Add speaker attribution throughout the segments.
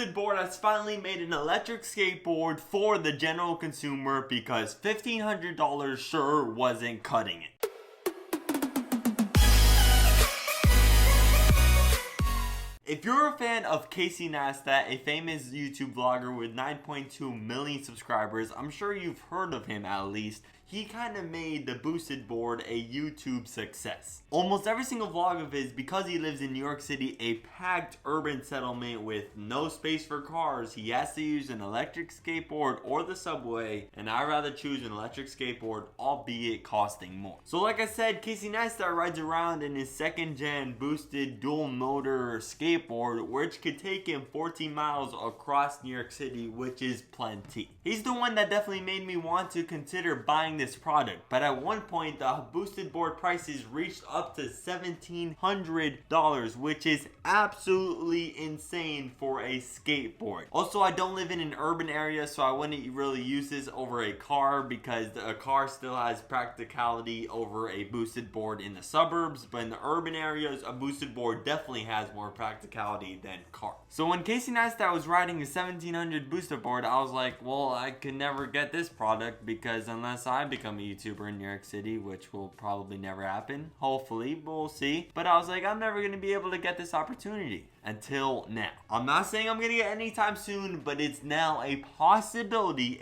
Speaker 1: Boosted Board has finally made an electric skateboard for the general consumer because $1,500 sure wasn't cutting it. If you're a fan of Casey Neistat, a famous YouTube vlogger with 9.2 million subscribers, I'm sure you've heard of him at least. He kind of made the Boosted Board a YouTube success. Almost every single vlog of his, because he lives in New York City, a packed urban settlement with no space for cars, he has to use an electric skateboard or the subway, and I'd rather choose an electric skateboard, albeit costing more. So like I said, Casey Neistat rides around in his second-gen boosted dual motor skateboard, which could take him 14 miles across New York City, which is plenty. He's the one that definitely made me want to consider buying this product, but at one point the Boosted Board prices reached up to $1,700, which is absolutely insane for a skateboard. Also, I don't live in an urban area, so I wouldn't really use this over a car because a car still has practicality over a Boosted Board in the suburbs, but in the urban areas a Boosted Board definitely has more practicality than car. So when Casey Neistat was riding a $1,700 Boosted Board, I was like, well, I could never get this product because unless I become a YouTuber in New York City, which will probably never happen, hopefully, but we'll see. But I was like, I'm never going to be able to get this opportunity until now. I'm not saying I'm going to get it anytime soon, but it's now a possibility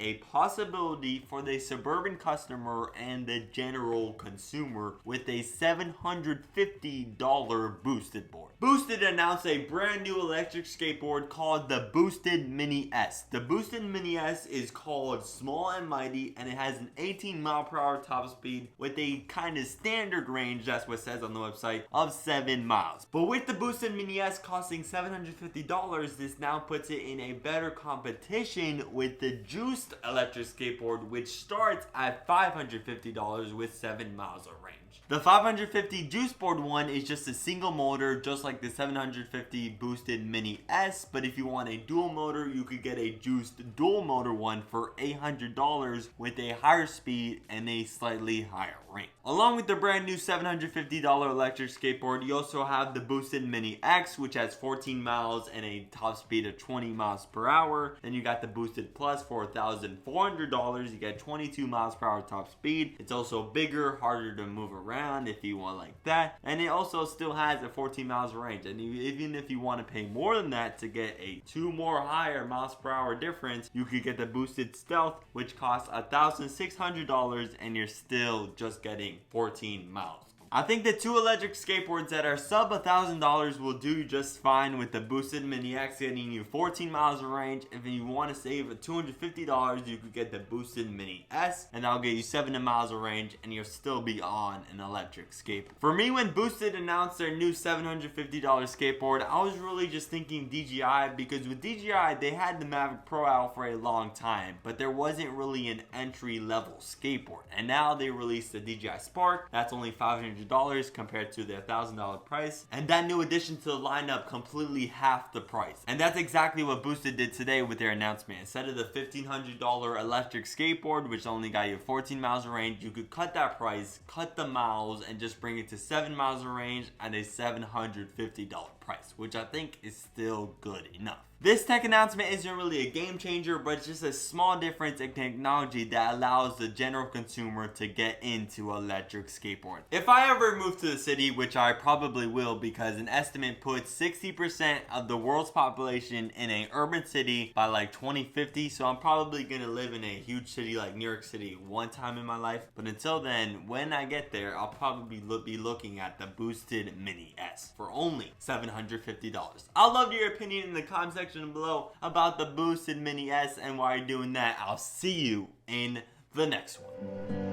Speaker 1: for the suburban customer and the general consumer with a $750 Boosted Board. Boosted announced a brand new electric skateboard called the Boosted Mini S. The Boosted Mini S is called Small and Mighty, and it has an 18-mile-per-hour top speed with a kind of standard range, that's what it says on the website, of 7 miles. But with the Boosted Mini S costing $750, this now puts it in a better competition with the Juiced electric skateboard, which starts at $550 with 7 miles of range. The 550 Juice Board one is just a single motor, just like the 750 Boosted Mini S, but if you want a dual motor, you could get a Juiced dual motor one for $800 with a higher speed and a slightly higher range. Along with the brand new $750 electric skateboard, you also have the Boosted Mini X, which has 14 miles and a top speed of 20 miles per hour. Then you got the Boosted Plus for $1,400. You get 22 miles per hour top speed. It's also bigger, harder to move around if you want like that. And it also still has a 14 miles of range. And even if you want to pay more than that to get a 2 more higher miles per hour difference, you could get the Boosted Stealth, which costs $1,600, and you're still just getting 14 miles. I think the two electric skateboards that are sub $1,000 will do just fine, with the Boosted Mini X getting you 14 miles of range. If you want to save $250, you could get the Boosted Mini S, and that'll get you 7 miles of range, and you'll still be on an electric skateboard. For me, when Boosted announced their new $750 skateboard, I was really just thinking DJI, because with DJI, they had the Mavic Pro out for a long time, but there wasn't really an entry-level skateboard. And now they released the DJI Spark. That's only $500 compared to their $1,000 price, and that new addition to the lineup completely half the price. And that's exactly what Boosted did today with their announcement. Instead of the $1,500 electric skateboard, which only got you 14 miles of range, you could cut that price, cut the miles, and just bring it to 7 miles of range at a $750 price, which I think is still good enough. This tech announcement isn't really a game changer, but it's just a small difference in technology that allows the general consumer to get into electric skateboard. If I ever move to the city, which I probably will, because an estimate puts 60% of the world's population in an urban city by like 2050, so I'm probably gonna live in a huge city like New York City one time in my life. But until then, when I get there, I'll probably be looking at the Boosted Mini S for only $750. I'd love your opinion in the comment section below about the Boosted Mini S and why you're doing that. I'll see you in the next one.